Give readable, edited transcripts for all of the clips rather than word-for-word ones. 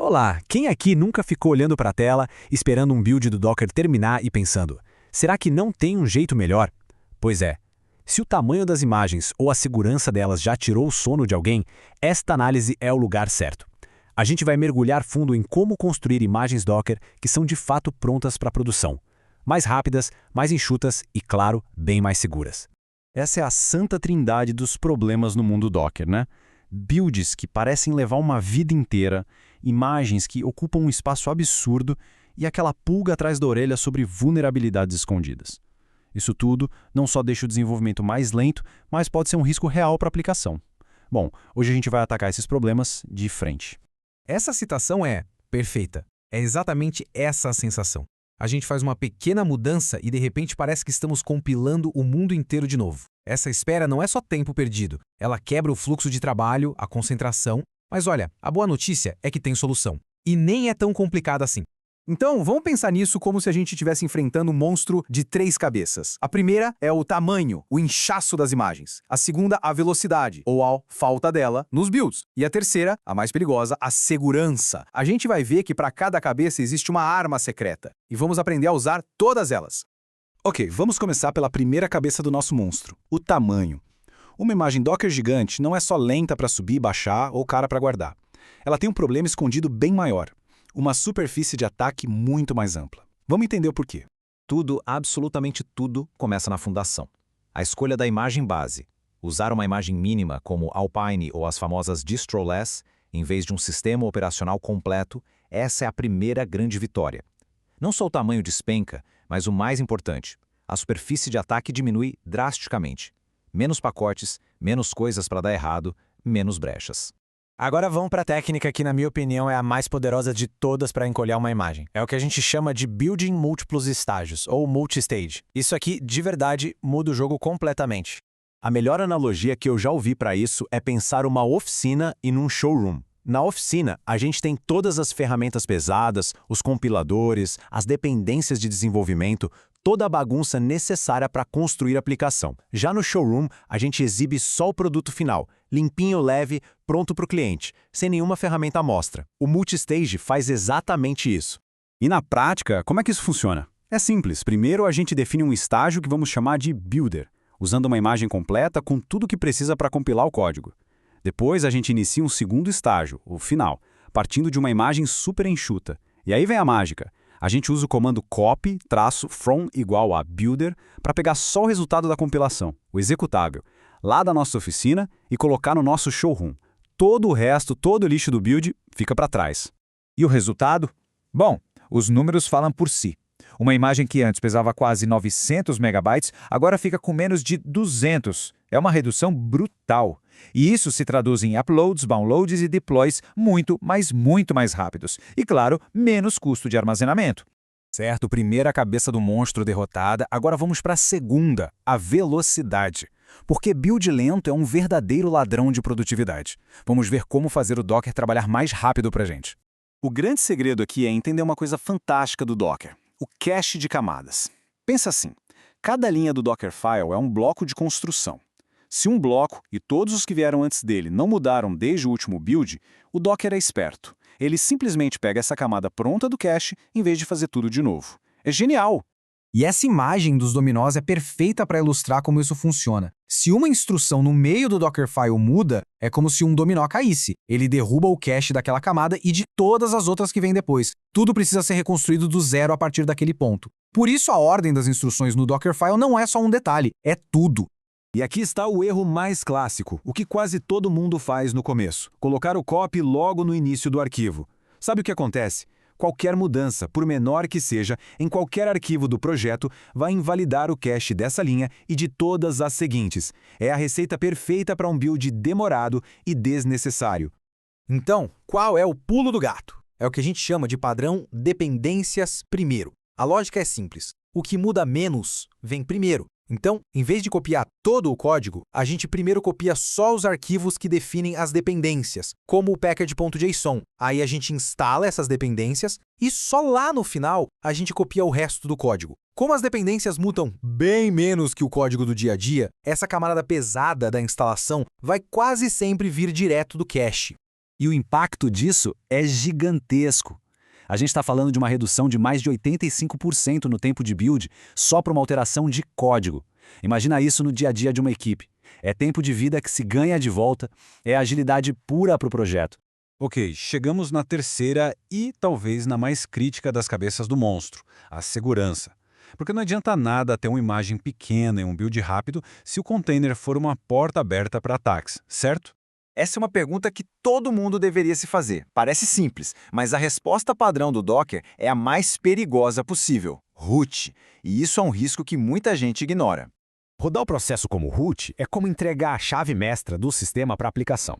Olá, quem aqui nunca ficou olhando para a tela, esperando um build do Docker terminar e pensando, será que não tem um jeito melhor? Pois é, se o tamanho das imagens ou a segurança delas já tirou o sono de alguém, esta análise é o lugar certo. A gente vai mergulhar fundo em como construir imagens Docker que são de fato prontas para produção. Mais rápidas, mais enxutas e, claro, bem mais seguras. Essa é a santa trindade dos problemas no mundo Docker, né? Builds que parecem levar uma vida inteira, imagens que ocupam um espaço absurdo e aquela pulga atrás da orelha sobre vulnerabilidades escondidas. Isso tudo não só deixa o desenvolvimento mais lento, mas pode ser um risco real para a aplicação. Bom, hoje a gente vai atacar esses problemas de frente. Essa citação é perfeita. É exatamente essa a sensação. A gente faz uma pequena mudança e de repente parece que estamos compilando o mundo inteiro de novo. Essa espera não é só tempo perdido. Ela quebra o fluxo de trabalho, a concentração. Mas olha, a boa notícia é que tem solução. E nem é tão complicada assim. Então, vamos pensar nisso como se a gente estivesse enfrentando um monstro de 3 cabeças. A primeira é o tamanho, o inchaço das imagens. A segunda, a velocidade, ou a falta dela, nos builds. E a terceira, a mais perigosa, a segurança. A gente vai ver que para cada cabeça existe uma arma secreta. E vamos aprender a usar todas elas. Ok, vamos começar pela primeira cabeça do nosso monstro, o tamanho. Uma imagem Docker gigante não é só lenta para subir e baixar ou cara para guardar. Ela tem um problema escondido bem maior. Uma superfície de ataque muito mais ampla. Vamos entender o porquê. Tudo, absolutamente tudo, começa na fundação. A escolha da imagem base. Usar uma imagem mínima como Alpine ou as famosas distroless, em vez de um sistema operacional completo, essa é a primeira grande vitória. Não só o tamanho despenca, mas o mais importante, a superfície de ataque diminui drasticamente. Menos pacotes, menos coisas para dar errado, menos brechas. Agora vamos para a técnica que, na minha opinião, é a mais poderosa de todas para encolher uma imagem. É o que a gente chama de building múltiplos estágios, ou multistage. Isso aqui, de verdade, muda o jogo completamente. A melhor analogia que eu já ouvi para isso é pensar uma oficina e num showroom. Na oficina, a gente tem todas as ferramentas pesadas, os compiladores, as dependências de desenvolvimento, toda a bagunça necessária para construir a aplicação. Já no showroom, a gente exibe só o produto final, limpinho, leve, pronto para o cliente, sem nenhuma ferramenta à mostra. O multistage faz exatamente isso. E na prática, como é que isso funciona? É simples. Primeiro, a gente define um estágio que vamos chamar de builder, usando uma imagem completa com tudo o que precisa para compilar o código. Depois, a gente inicia um segundo estágio, o final, partindo de uma imagem super enxuta. E aí vem a mágica. A gente usa o comando copy-from igual a builder para pegar só o resultado da compilação, o executável, lá da nossa oficina e colocar no nosso showroom. Todo o resto, todo o lixo do build fica para trás. E o resultado? Bom, os números falam por si. Uma imagem que antes pesava quase 900 megabytes, agora fica com menos de 200. É uma redução brutal. E isso se traduz em uploads, downloads e deploys muito, mas muito mais rápidos. E, claro, menos custo de armazenamento. Certo, primeira cabeça do monstro derrotada, agora vamos para a segunda, a velocidade. Porque build lento é um verdadeiro ladrão de produtividade. Vamos ver como fazer o Docker trabalhar mais rápido para a gente. O grande segredo aqui é entender uma coisa fantástica do Docker, o cache de camadas. Pensa assim, cada linha do Dockerfile é um bloco de construção. Se um bloco e todos os que vieram antes dele não mudaram desde o último build, o Docker é esperto. Ele simplesmente pega essa camada pronta do cache em vez de fazer tudo de novo. É genial! E essa imagem dos dominós é perfeita para ilustrar como isso funciona. Se uma instrução no meio do Dockerfile muda, é como se um dominó caísse. Ele derruba o cache daquela camada e de todas as outras que vêm depois. Tudo precisa ser reconstruído do zero a partir daquele ponto. Por isso a ordem das instruções no Dockerfile não é só um detalhe, é tudo. E aqui está o erro mais clássico, o que quase todo mundo faz no começo. Colocar o copy logo no início do arquivo. Sabe o que acontece? Qualquer mudança, por menor que seja, em qualquer arquivo do projeto, vai invalidar o cache dessa linha e de todas as seguintes. É a receita perfeita para um build demorado e desnecessário. Então, qual é o pulo do gato? É o que a gente chama de padrão dependências primeiro. A lógica é simples. O que muda menos vem primeiro. Então, em vez de copiar todo o código, a gente primeiro copia só os arquivos que definem as dependências, como o package.json. Aí a gente instala essas dependências e só lá no final a gente copia o resto do código. Como as dependências mudam bem menos que o código do dia a dia, essa camada pesada da instalação vai quase sempre vir direto do cache. E o impacto disso é gigantesco. A gente está falando de uma redução de mais de 85% no tempo de build só para uma alteração de código. Imagina isso no dia a dia de uma equipe. É tempo de vida que se ganha de volta, é agilidade pura para o projeto. Ok, chegamos na terceira e talvez na mais crítica das cabeças do monstro, a segurança. Porque não adianta nada ter uma imagem pequena e um build rápido se o container for uma porta aberta para ataques, certo? Essa é uma pergunta que todo mundo deveria se fazer. Parece simples, mas a resposta padrão do Docker é a mais perigosa possível: root. E isso é um risco que muita gente ignora. Rodar o processo como root é como entregar a chave mestra do sistema para a aplicação.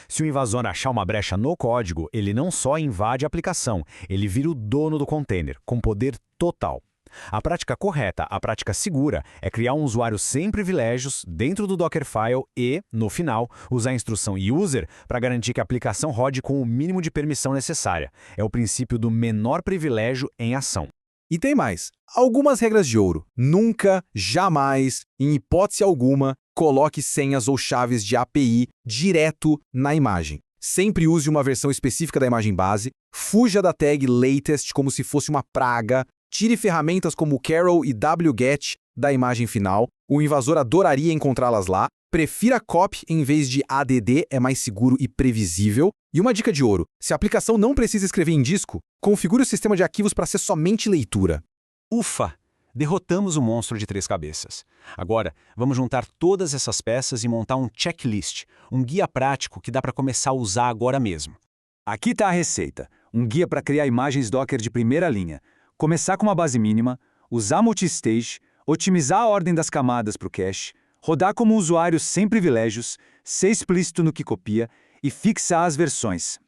Se o invasor achar uma brecha no código, ele não só invade a aplicação, ele vira o dono do container, com poder total. A prática correta, a prática segura, é criar um usuário sem privilégios dentro do Dockerfile e, no final, usar a instrução user para garantir que a aplicação rode com o mínimo de permissão necessária. É o princípio do menor privilégio em ação. E tem mais. Algumas regras de ouro. Nunca, jamais, em hipótese alguma, coloque senhas ou chaves de API direto na imagem. Sempre use uma versão específica da imagem base, fuja da tag latest como se fosse uma praga, tire ferramentas como Carol e wget da imagem final, o invasor adoraria encontrá-las lá, prefira copy em vez de add, é mais seguro e previsível. E uma dica de ouro, se a aplicação não precisa escrever em disco, configure o sistema de arquivos para ser somente leitura. Ufa! Derrotamos o monstro de 3 cabeças. Agora, vamos juntar todas essas peças e montar um checklist, um guia prático que dá para começar a usar agora mesmo. Aqui está a receita, um guia para criar imagens Docker de primeira linha. Começar com uma base mínima, usar multistage, otimizar a ordem das camadas para o cache, rodar como usuário sem privilégios, ser explícito no que copia e fixar as versões.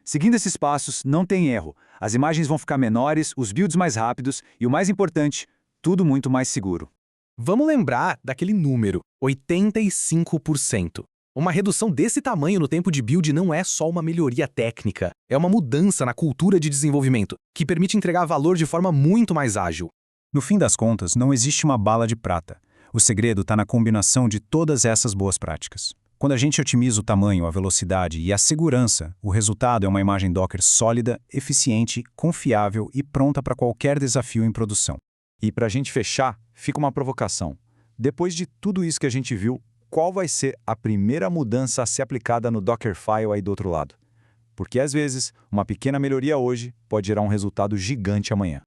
Seguindo esses passos, não tem erro. As imagens vão ficar menores, os builds mais rápidos e, o mais importante, tudo muito mais seguro. Vamos lembrar daquele número, 85%. Uma redução desse tamanho no tempo de build não é só uma melhoria técnica, é uma mudança na cultura de desenvolvimento, que permite entregar valor de forma muito mais ágil. No fim das contas, não existe uma bala de prata. O segredo está na combinação de todas essas boas práticas. Quando a gente otimiza o tamanho, a velocidade e a segurança, o resultado é uma imagem Docker sólida, eficiente, confiável e pronta para qualquer desafio em produção. E para a gente fechar, fica uma provocação. Depois de tudo isso que a gente viu, qual vai ser a primeira mudança a ser aplicada no Dockerfile aí do outro lado? Porque, às vezes, uma pequena melhoria hoje pode gerar um resultado gigante amanhã.